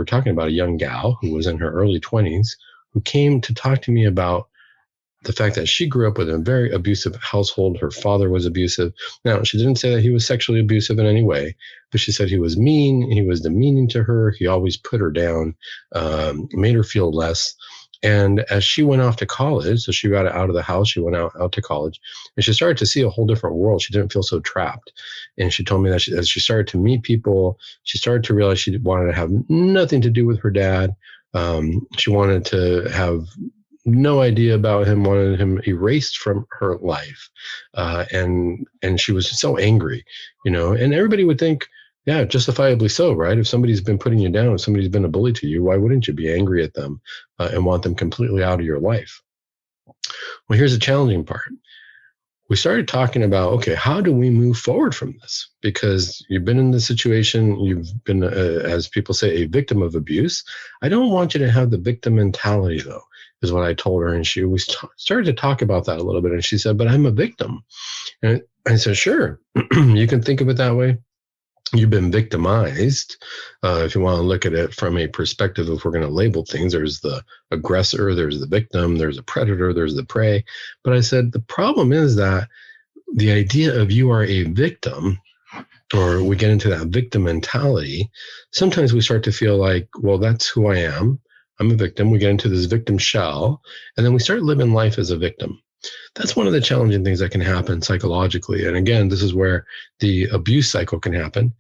were talking about a young gal who was in her early 20s who came to talk to me about the fact that she grew up with a very abusive household. Her father was abusive. Now, she didn't say that he was sexually abusive in any way, but she said he was mean. He was demeaning to her. He always put her down, made her feel less. And as she went off to college, so she got out of the house, she went out to college, and she started to see a whole different world. She didn't feel so trapped. And she told me that as she started to meet people, she started to realize she wanted to have nothing to do with her dad. She wanted to have no idea about him, wanted him erased from her life. And she was so angry, and everybody would think, yeah, justifiably so, right? If somebody's been putting you down, if somebody's been a bully to you, why wouldn't you be angry at them and want them completely out of your life? Well, here's the challenging part. We started talking about, okay, how do we move forward from this? Because you've been in this situation, you've been, as people say, a victim of abuse. I don't want you to have the victim mentality, though, is what I told her. And we started to talk about that a little bit. And she said, but I'm a victim. And I said, sure, you can think of it that way. You've been victimized. If you want to look at it from a perspective, if we're going to label things, there's the aggressor, there's the victim, there's a predator, there's the prey. But I said, the problem is that the idea of you are a victim, or we get into that victim mentality, sometimes we start to feel like, well, that's who I am. I'm a victim. We get into this victim shell, and then we start living life as a victim. That's one of the challenging things that can happen psychologically. And again, this is where the abuse cycle can happen.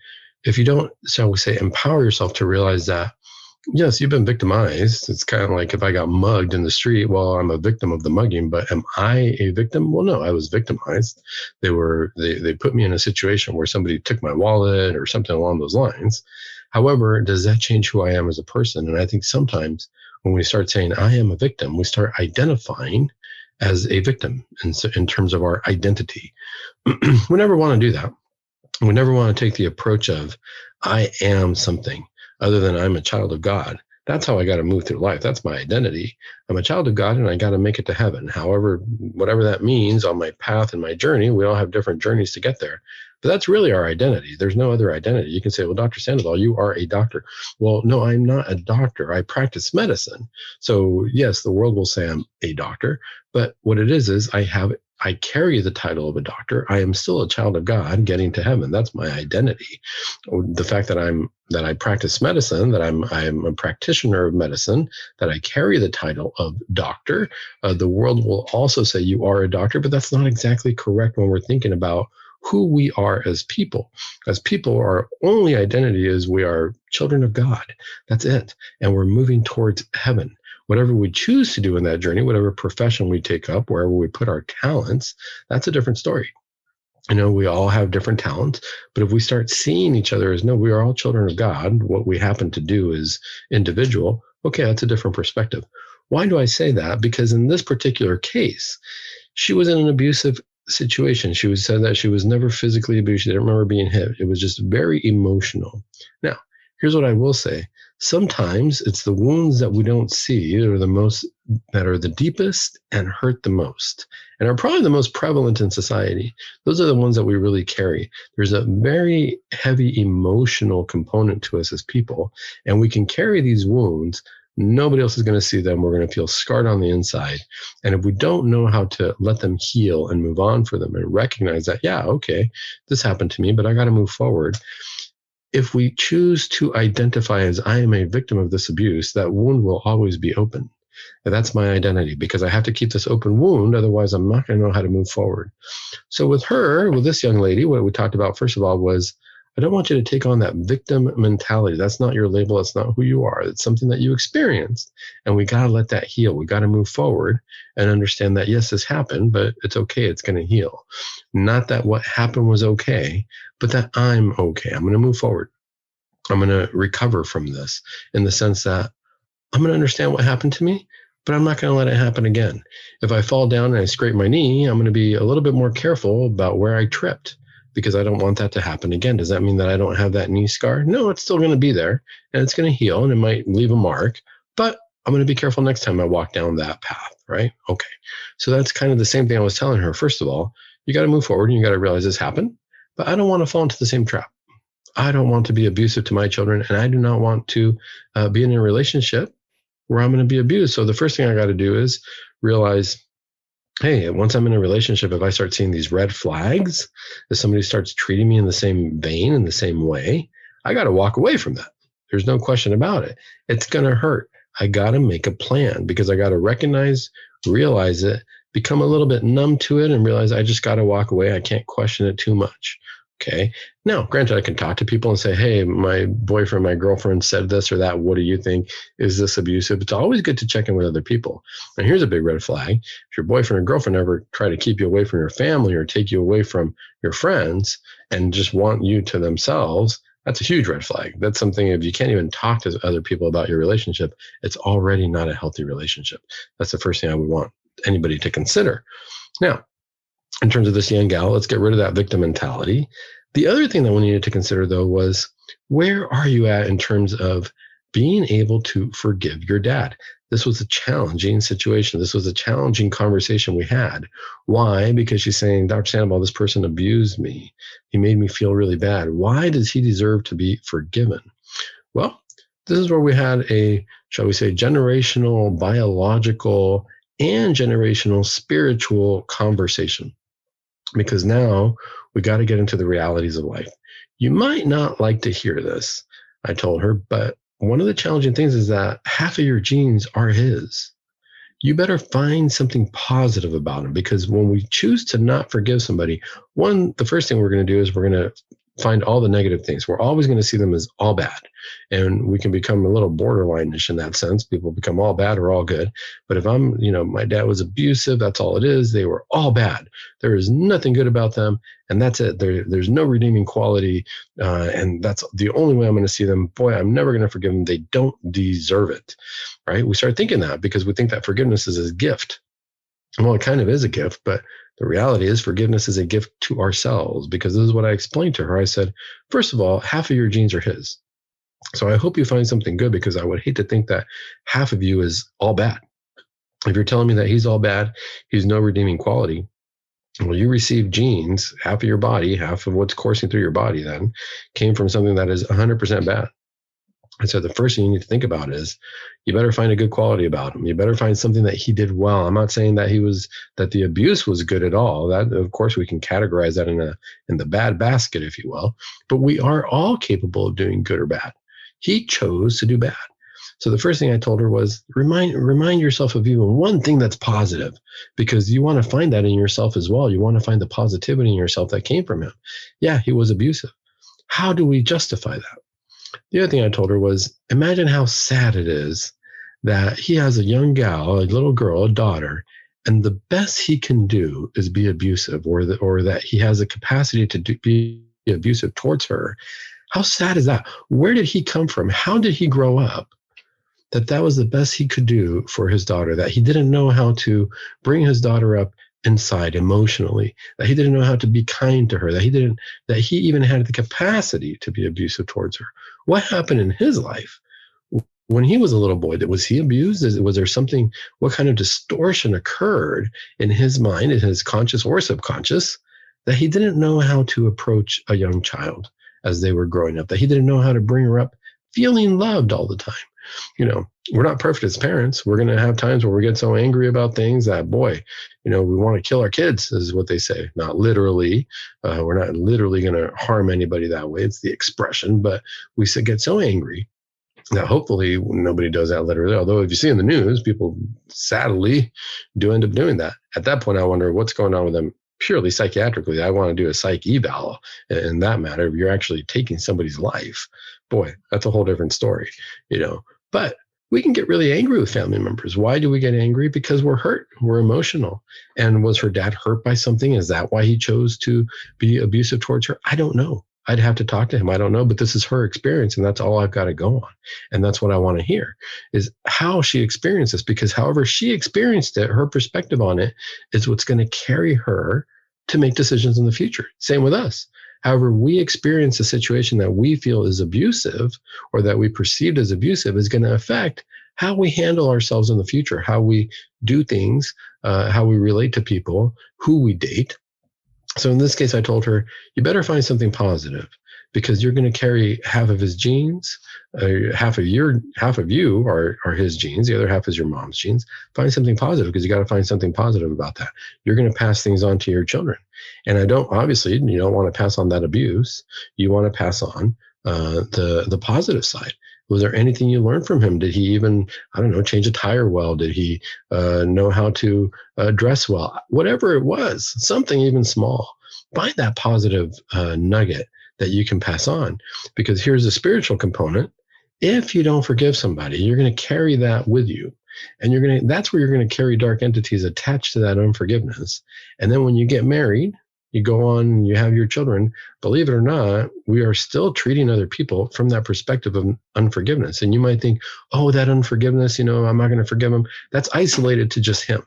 If you don't, shall we say, empower yourself to realize that, yes, you've been victimized. It's kind of like if I got mugged in the street, well, I'm a victim of the mugging, but am I a victim? Well, no, I was victimized. They put me in a situation where somebody took my wallet or something along those lines. However, does that change who I am as a person? And I think sometimes when we start saying I am a victim, we start identifying as a victim in terms of our identity. We never want to do that. We never want to take the approach of I am something other than I'm a child of God. That's how I got to move through life. That's my identity. I'm a child of God and I got to make it to heaven. However, whatever that means on my path and my journey, we all have different journeys to get there. But that's really our identity. There's no other identity. You can say, well, Dr. Sandoval, you are a doctor. Well, no, I'm not a doctor. I practice medicine. So yes, the world will say I'm a doctor, but what it is I carry the title of a doctor. I am still a child of God getting to heaven. That's my identity. The fact that I practice medicine, that I'm a practitioner of medicine, that I carry the title of doctor. The world will also say you are a doctor, but that's not exactly correct when we're thinking about who we are as people. As people, our only identity is we are children of God. That's it. And we're moving towards heaven. Whatever we choose to do in that journey, whatever profession we take up, wherever we put our talents, that's a different story. We all have different talents, but if we start seeing each other as, no, we are all children of God, what we happen to do is individual, okay, that's a different perspective. Why do I say that? Because in this particular case, she was in an abusive situation. She said that she was never physically abused. She didn't remember being hit. It was just very emotional. Now, here's what I will say. Sometimes it's the wounds that we don't see that are the deepest and hurt the most and are probably the most prevalent in society. Those are the ones that we really carry. There's a very heavy emotional component to us as people, and we can carry these wounds. Nobody else is going to see them. We're going to feel scarred on the inside. And if we don't know how to let them heal and move on for them and recognize that, yeah, okay, this happened to me, but I got to move forward. If we choose to identify as I am a victim of this abuse, that wound will always be open. And that's my identity, because I have to keep this open wound. Otherwise, I'm not going to know how to move forward. So with this young lady, what we talked about, first of all, was I don't want you to take on that victim mentality. That's not your label. That's not who you are. It's something that you experienced. And we got to let that heal. We got to move forward and understand that, yes, this happened, but it's okay. It's going to heal. Not that what happened was okay, but that I'm okay. I'm going to move forward. I'm going to recover from this in the sense that I'm going to understand what happened to me, but I'm not going to let it happen again. If I fall down and I scrape my knee, I'm going to be a little bit more careful about where I tripped, because I don't want that to happen again. Does that mean that I don't have that knee scar? No, it's still going to be there and it's going to heal and it might leave a mark, but I'm going to be careful next time I walk down that path, right? Okay. So that's kind of the same thing I was telling her. First of all, you got to move forward and you got to realize this happened, but I don't want to fall into the same trap. I don't want to be abusive to my children, and I do not want to be in a relationship where I'm going to be abused. So the first thing I got to do is realize, hey, once I'm in a relationship, if I start seeing these red flags, if somebody starts treating me in the same vein, in the same way, I got to walk away from that. There's no question about it. It's going to hurt. I got to make a plan because I got to recognize, realize it, become a little bit numb to it, and realize I just got to walk away. I can't question it too much. Okay. Now, granted, I can talk to people and say, hey, my boyfriend, my girlfriend said this or that. What do you think? Is this abusive? It's always good to check in with other people. And here's a big red flag. If your boyfriend or girlfriend ever try to keep you away from your family or take you away from your friends and just want you to themselves, that's a huge red flag. That's something, if you can't even talk to other people about your relationship, it's already not a healthy relationship. That's the first thing I would want anybody to consider. Now, in terms of this young gal, let's get rid of that victim mentality. The other thing that we needed to consider, though, was where are you at in terms of being able to forgive your dad? This was a challenging situation. This was a challenging conversation we had. Why? Because she's saying, Dr. Sandoval, this person abused me. He made me feel really bad. Why does he deserve to be forgiven? Well, this is where we had a, shall we say, generational, biological, and generational spiritual conversation. Because now we got to get into the realities of life. You might not like to hear this, I told her, but one of the challenging things is that half of your genes are his. You better find something positive about him, because when we choose to not forgive somebody, the first thing we're going to do is we're going to find all the negative things. We're always going to see them as all bad. And we can become a little borderline-ish in that sense. People become all bad or all good. But if my dad was abusive, that's all it is. They were all bad. There is nothing good about them. And that's it. There's no redeeming quality. And that's the only way I'm going to see them. Boy, I'm never going to forgive them. They don't deserve it. Right? We start thinking that because we think that forgiveness is a gift. Well, it kind of is a gift, but the reality is forgiveness is a gift to ourselves, because this is what I explained to her. I said, first of all, half of your genes are his. So I hope you find something good, because I would hate to think that half of you is all bad. If you're telling me that he's all bad, he's no redeeming quality, well, you receive genes, half of your body, half of what's coursing through your body then came from something that is 100% bad. And so the first thing you need to think about is you better find a good quality about him. You better find something that he did well. I'm not saying that that the abuse was good at all. That, of course, we can categorize that in the bad basket, if you will. But we are all capable of doing good or bad. He chose to do bad. So the first thing I told her was remind yourself of even one thing that's positive, because you want to find that in yourself as well. You want to find the positivity in yourself that came from him. Yeah, he was abusive. How do we justify that? The other thing I told her was, imagine how sad it is that he has a young gal, a little girl, a daughter, and the best he can do is be abusive, or that he has a capacity to be abusive towards her. How sad is that? Where did he come from? How did he grow up that was the best he could do for his daughter, that he didn't know how to bring his daughter up inside emotionally, that he didn't know how to be kind to her, that he even had the capacity to be abusive towards her? What happened in his life when he was a little boy? Was he abused? Was there something, what kind of distortion occurred in his mind, in his conscious or subconscious, that he didn't know how to approach a young child as they were growing up, that he didn't know how to bring her up feeling loved all the time? We're not perfect as parents. We're going to have times where we get so angry about things that, boy, we want to kill our kids, is what they say. Not literally. We're not literally going to harm anybody that way. It's the expression. But we get so angry that hopefully nobody does that literally. Although if you see in the news, people sadly do end up doing that. At that point, I wonder what's going on with them purely psychiatrically. I want to do a psych eval in that matter. If you're actually taking somebody's life, boy, that's a whole different story, But we can get really angry with family members. Why do we get angry? Because we're hurt. We're emotional. And was her dad hurt by something? Is that why he chose to be abusive towards her? I don't know. I'd have to talk to him. I don't know, but this is her experience, and that's all I've got to go on. And that's what I want to hear, is how she experienced this, because however she experienced it, her perspective on it is what's going to carry her to make decisions in the future. Same with us. However we experience a situation that we feel is abusive, or that we perceived as abusive, is going to affect how we handle ourselves in the future, how we do things, how we relate to people, who we date. So in this case, I told her, you better find something positive, because you're going to carry half of his genes. Half of you are his genes. The other half is your mom's genes. Find something positive, because you got to find something positive about that. You're going to pass things on to your children. And you don't want to pass on that abuse. You want to pass on the positive side. Was there anything you learned from him? Did he even, change a tire well? Did he know how to dress well? Whatever it was, something even small. Find that positive nugget that you can pass on. Because here's the spiritual component. If you don't forgive somebody, you're going to carry that with you. And that's where you're going to carry dark entities attached to that unforgiveness. And then when you get married, you go on and you have your children, believe it or not, we are still treating other people from that perspective of unforgiveness. And you might think, oh, that unforgiveness, I'm not going to forgive him. That's isolated to just him.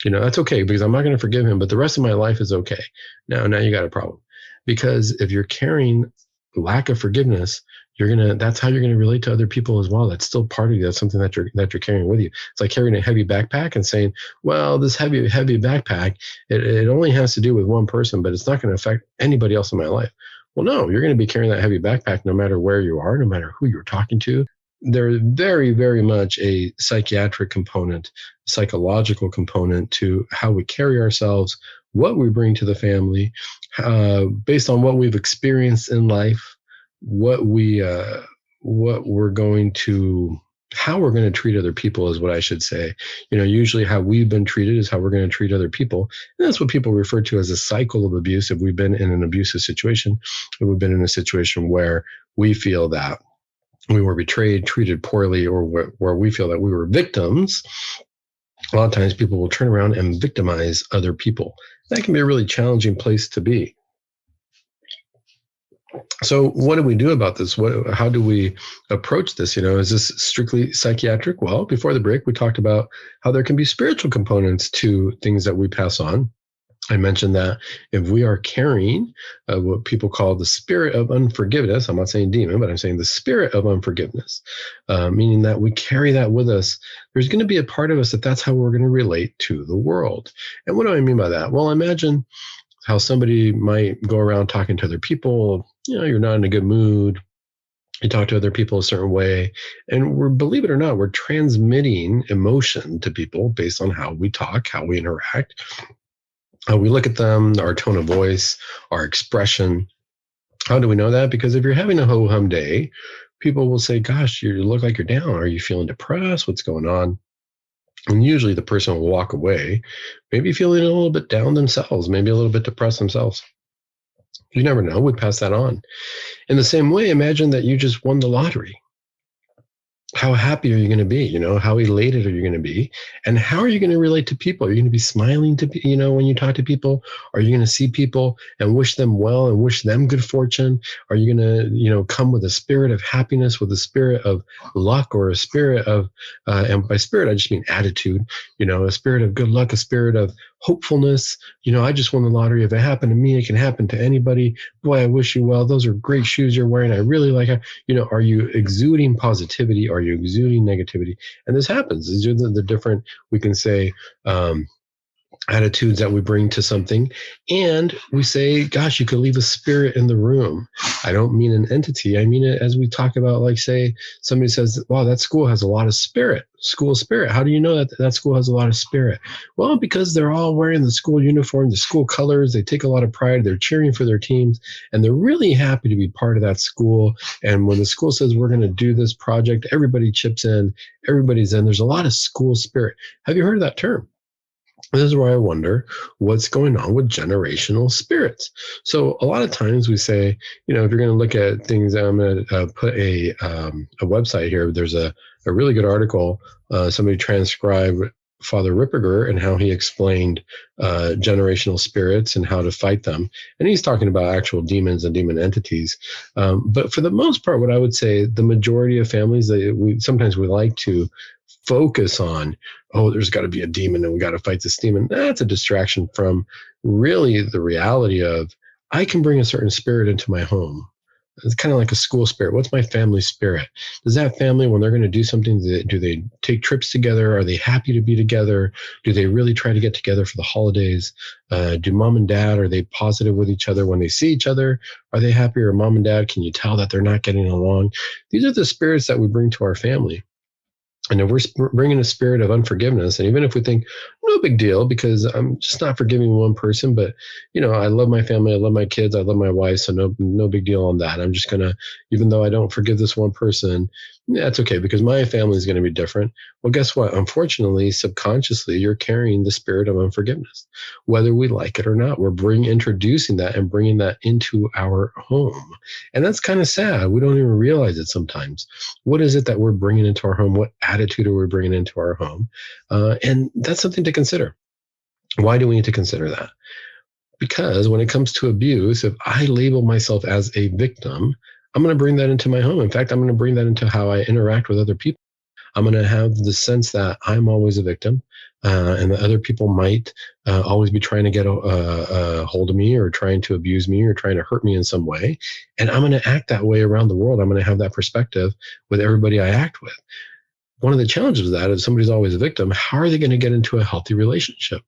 That's okay, because I'm not going to forgive him, but the rest of my life is okay. Now you got a problem. Because if you're carrying lack of forgiveness, that's how you're going to relate to other people as well. That's still part of you. That's something that you're carrying with you. It's like carrying a heavy backpack and saying, well, this heavy backpack, it only has to do with one person, but it's not going to affect anybody else in my life. Well, no, you're going to be carrying that heavy backpack no matter where you are, no matter who you're talking to. There's very, very much a psychiatric component, psychological component to how we carry ourselves, what we bring to the family, based on what we've experienced in life, how we're going to treat other people is what I should say. Usually how we've been treated is how we're going to treat other people. And that's what people refer to as a cycle of abuse. If we've been in an abusive situation, if we've been in a situation where we feel that we were betrayed, treated poorly, or where we feel that we were victims, a lot of times people will turn around and victimize other people. That can be a really challenging place to be. So what do we do about this? How do we approach this? Is this strictly psychiatric? Well, before the break, we talked about how there can be spiritual components to things that we pass on. I mentioned that if we are carrying what people call the spirit of unforgiveness, I'm not saying demon, but I'm saying the spirit of unforgiveness, meaning that we carry that with us, there's going to be a part of us that's how we're going to relate to the world. And what do I mean by that? Well, imagine how somebody might go around talking to other people. You're not in a good mood. You talk to other people a certain way. And believe it or not, we're transmitting emotion to people based on how we talk, how we interact, how we look at them, our tone of voice, our expression. How do we know that? Because if you're having a ho-hum day, people will say, gosh, you look like you're down. Are you feeling depressed? What's going on? And usually the person will walk away, maybe feeling a little bit down themselves, maybe a little bit depressed themselves. You never know. We'd pass that on. In the same way, imagine that you just won the lottery. How happy are you going to be? How elated are you going to be? And how are you going to relate to people? Are you going to be smiling to, when you talk to people? Are you going to see people and wish them well and wish them good fortune? Are you going to, come with a spirit of happiness, with a spirit of luck, or a spirit of, and by spirit, I just mean attitude, a spirit of good luck, a spirit of hopefulness. I just won the lottery. If it happened to me, it can happen to anybody. Boy, I wish you well. Those are great shoes you're wearing. I really like it. Are you exuding positivity? Are you exuding negativity? And this happens. These are the different, we can say, attitudes that we bring to something. And we say, gosh, you could leave a spirit in the room. I don't mean an entity. I mean it as we talk about, like, say, somebody says, wow, that school has a lot of spirit. School spirit. How do you know that school has a lot of spirit? Well, because they're all wearing the school uniform, the school colors. They take a lot of pride. They're cheering for their teams, and they're really happy to be part of that school. And when the school says we're going to do this project, everybody chips in. Everybody's in. There's a lot of school spirit. Have you heard of that term? This is where I wonder what's going on with generational spirits. So a lot of times we say, if you're going to look at things, I'm going to put a website here. There's a really good article. Somebody transcribed Father Ripperger and how he explained generational spirits and how to fight them. And he's talking about actual demons and demon entities. But for the most part, what I would say, the majority of families, sometimes we like to focus on, oh, there's got to be a demon and we got to fight this demon. That's a distraction from really the reality of, I can bring a certain spirit into my home. It's kind of like a school spirit. What's my family spirit? Does that family, when they're going to do something, do they take trips together? Are they happy to be together? Do they really try to get together for the holidays? Do mom and dad, are they positive with each other when they see each other? Are they happy? Or mom and dad, can you tell that they're not getting along? These are the spirits that we bring to our family. And if we're bringing a spirit of unforgiveness, and even if we think, no big deal, because I'm just not forgiving one person, but, I love my family, I love my kids, I love my wife, so no big deal on that. I'm just going to, even though I don't forgive this one person, yeah, it's okay because my family is going to be different. Well, guess what? Unfortunately, subconsciously, you're carrying the spirit of unforgiveness, whether we like it or not. We're introducing that and bringing that into our home. And that's kind of sad. We don't even realize it sometimes. What is it that we're bringing into our home? What attitude are we bringing into our home? And that's something to consider. Why do we need to consider that? Because when it comes to abuse, if I label myself as a victim, I'm going to bring that into my home. In fact, I'm going to bring that into how I interact with other people. I'm going to have the sense that I'm always a victim, and that other people might always be trying to get a hold of me or trying to abuse me or trying to hurt me in some way. And I'm going to act that way around the world. I'm going to have that perspective with everybody I act with. One of the challenges of that is somebody's always a victim. How are they going to get into a healthy relationship?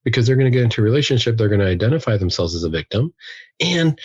Because they're going to get into a relationship, they're going to identify themselves as a victim. And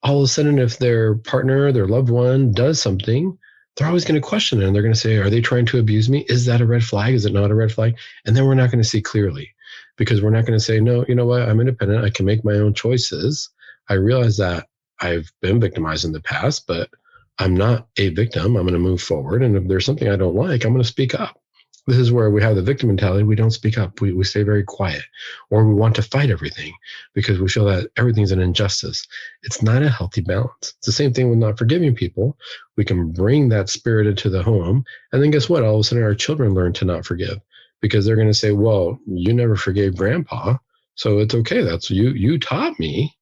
all of a sudden, if their partner, their loved one does something, they're always going to question it. And they're going to say, are they trying to abuse me? Is that a red flag? Is it not a red flag? And then we're not going to see clearly because we're not going to say, no, you know what? I'm independent. I can make my own choices. I realize that I've been victimized in the past, but I'm not a victim. I'm going to move forward. And if there's something I don't like, I'm going to speak up. This is where we have the victim mentality. We don't speak up. We stay very quiet, or we want to fight everything because we feel that everything's an injustice. It's not a healthy balance. It's the same thing with not forgiving people. We can bring that spirit into the home. And then guess what? All of a sudden our children learn to not forgive because they're going to say, well, you never forgave grandpa. So it's okay. That's you taught me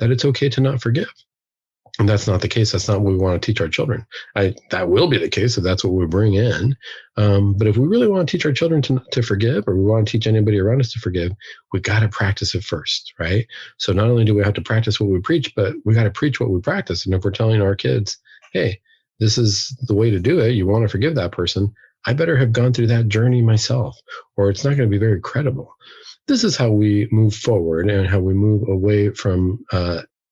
that it's okay to not forgive. And that's not the case. That's not what we want to teach our children. That will be the case if that's what we bring in. But if we really want to teach our children to forgive, or we want to teach anybody around us to forgive, we got to practice it first, right? So not only do we have to practice what we preach, but we got to preach what we practice. And if we're telling our kids, hey, this is the way to do it, you want to forgive that person, I better have gone through that journey myself, or it's not going to be very credible. This is how we move forward and how we move away from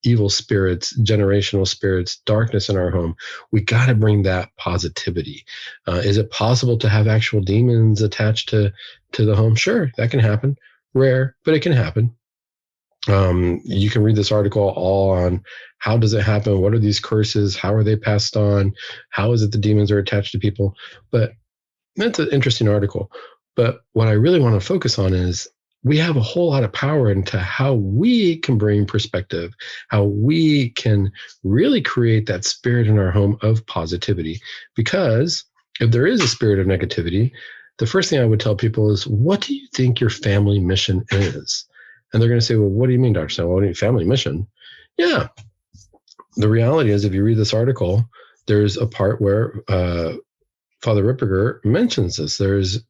evil spirits, generational spirits, darkness in our home. We got to bring that positivity. Is it possible to have actual demons attached to the home? Sure, that can happen. Rare, but it can happen. You can read this article all on how does it happen? What are these curses? How are they passed on? How is it the demons are attached to people? But that's an interesting article. But what I really want to focus on is we have a whole lot of power into how we can bring perspective, how we can really create that spirit in our home of positivity. Because if there is a spirit of negativity, the first thing I would tell people is, what do you think your family mission is? And they're going to say, well, what do you mean, Dr. Sam? What do you mean, family mission? Yeah. The reality is, if you read this article, there's a part where Father Ripperger mentions this. This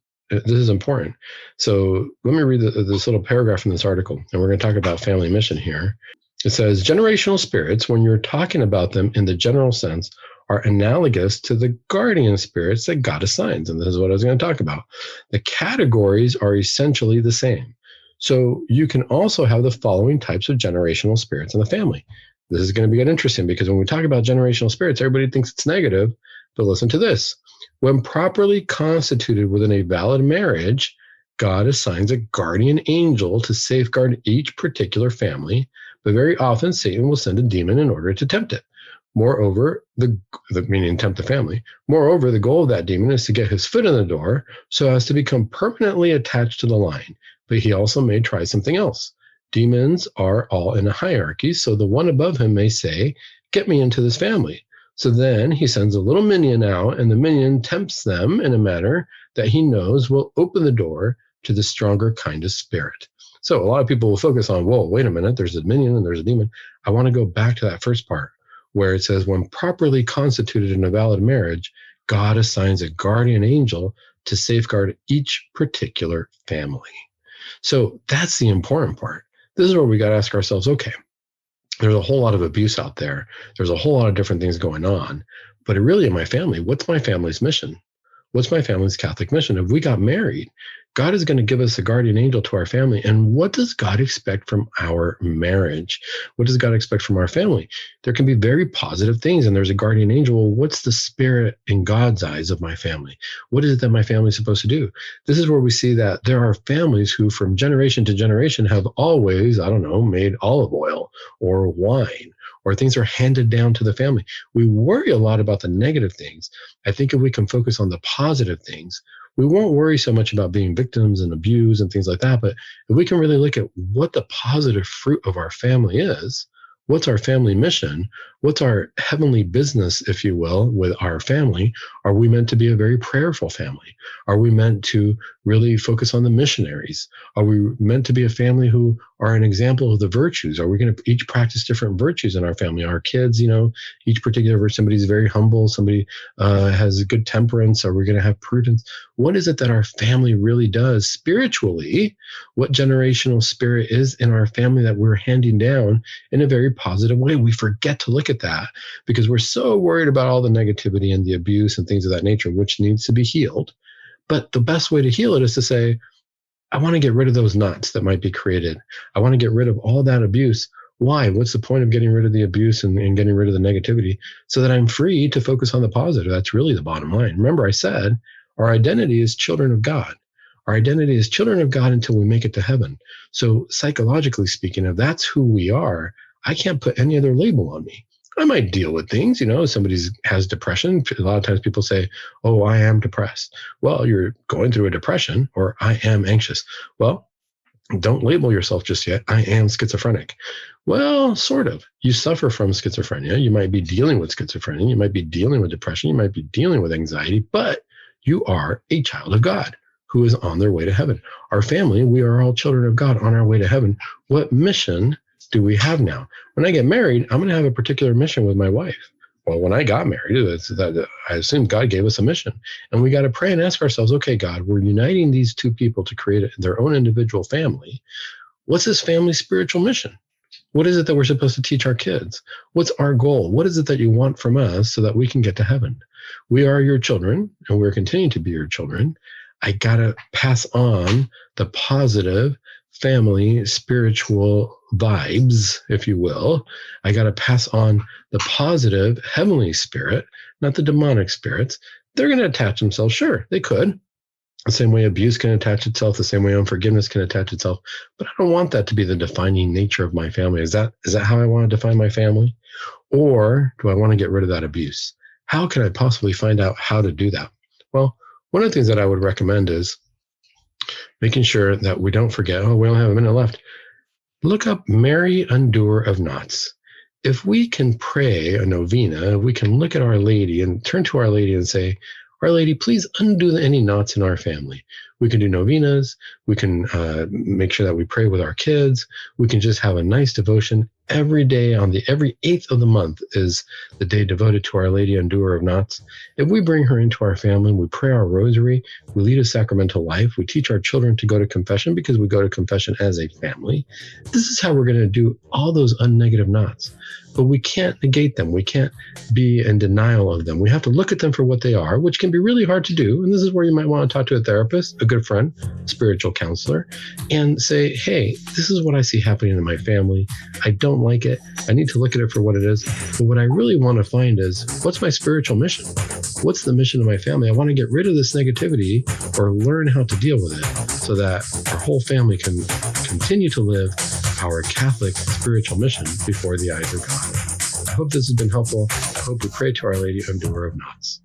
is important. So let me read this little paragraph in this article, and we're going to talk about family mission here. It says, generational spirits, when you're talking about them in the general sense, are analogous to the guardian spirits that God assigns. And this is what I was going to talk about. The categories are essentially the same. So you can also have the following types of generational spirits in the family. This is going to get interesting because when we talk about generational spirits, everybody thinks it's negative, but listen to this. When properly constituted within a valid marriage, God assigns a guardian angel to safeguard each particular family, but very often Satan will send a demon in order to tempt it. Moreover, meaning tempt the family. Moreover, the goal of that demon is to get his foot in the door so as to become permanently attached to the line. But he also may try something else. Demons are all in a hierarchy, so the one above him may say, get me into this family. So then he sends a little minion out, and the minion tempts them in a manner that he knows will open the door to the stronger kind of spirit. So a lot of people will focus on, whoa, wait a minute, there's a minion and there's a demon. I want to go back to that first part where it says, when properly constituted in a valid marriage, God assigns a guardian angel to safeguard each particular family. So that's the important part. This is where we got to ask ourselves, okay, there's a whole lot of abuse out there. There's a whole lot of different things going on. But really, in my family, what's my family's mission? What's my family's Catholic mission? If we got married, God is going to give us a guardian angel to our family. And what does God expect from our marriage? What does God expect from our family? There can be very positive things, and there's a guardian angel. Well, what's the spirit in God's eyes of my family? What is it that my family is supposed to do? This is where we see that there are families who, from generation to generation, have always, I don't know, made olive oil or wine, or things are handed down to the family. We worry a lot about the negative things. I think if we can focus on the positive things, we won't worry so much about being victims and abused and things like that. But if we can really look at what the positive fruit of our family is, what's our family mission? What's our heavenly business, if you will, with our family? Are we meant to be a very prayerful family? Are we meant to really focus on the missionaries? Are we meant to be a family who are an example of the virtues? Are we going to each practice different virtues in our family? Our kids, each particular virtue, somebody's very humble, somebody has good temperance. Are we going to have prudence? What is it that our family really does spiritually? What generational spirit is in our family that we're handing down in a very positive way? We forget to look at that because we're so worried about all the negativity and the abuse and things of that nature, which needs to be healed. But the best way to heal it is to say, I want to get rid of those knots that might be created. I want to get rid of all that abuse. Why? What's the point of getting rid of the abuse and getting rid of the negativity so that I'm free to focus on the positive? That's really the bottom line. Remember, I said our identity is children of God. Our identity is children of God until we make it to heaven. So psychologically speaking, if that's who we are, I can't put any other label on me. I might deal with things, somebody has depression. A lot of times people say, oh, I am depressed. Well, you're going through a depression, or I am anxious. Well, don't label yourself just yet. I am schizophrenic. Well, sort of. You suffer from schizophrenia. You might be dealing with schizophrenia. You might be dealing with depression. You might be dealing with anxiety, but you are a child of God who is on their way to heaven. Our family, we are all children of God on our way to heaven. What mission do we have now? When I get married, I'm going to have a particular mission with my wife. Well, when I got married, I assume God gave us a mission. And we got to pray and ask ourselves, okay, God, we're uniting these two people to create their own individual family. What's this family's spiritual mission? What is it that we're supposed to teach our kids? What's our goal? What is it that you want from us so that we can get to heaven? We are your children, and we're continuing to be your children. I got to pass on the positive family spiritual vibes, if you will. I got to pass on the positive heavenly spirit, not the demonic spirits. They're going to attach themselves. Sure, they could. The same way abuse can attach itself, the same way unforgiveness can attach itself. But I don't want that to be the defining nature of my family. Is that how I want to define my family? Or do I want to get rid of that abuse? How can I possibly find out how to do that? Well, one of the things that I would recommend is making sure that we don't forget, we only have a minute left. Look up Mary Undoer of Knots. If we can pray a novena, we can look at Our Lady and turn to Our Lady and say, Our Lady, please undo any knots in our family. We can do novenas. We can make sure that we pray with our kids. We can just have a nice devotion every day. Every 8th of the month is the day devoted to Our Lady Undoer of Knots. If we bring her into our family, we pray our rosary, we lead a sacramental life, we teach our children to go to confession because we go to confession as a family. This is how we're going to do all those unnegative knots. But we can't negate them. We can't be in denial of them. We have to look at them for what they are, which can be really hard to do. And this is where you might want to talk to a therapist, a good friend, spiritual counselor, and say, hey, this is what I see happening in my family. I don't like it. I need to look at it for what it is. But what I really want to find is, what's my spiritual mission? What's the mission of my family? I want to get rid of this negativity or learn how to deal with it so that our whole family can continue to live our Catholic spiritual mission before the eyes of God. I hope this has been helpful. I hope we pray to Our Lady Undoer of Knots.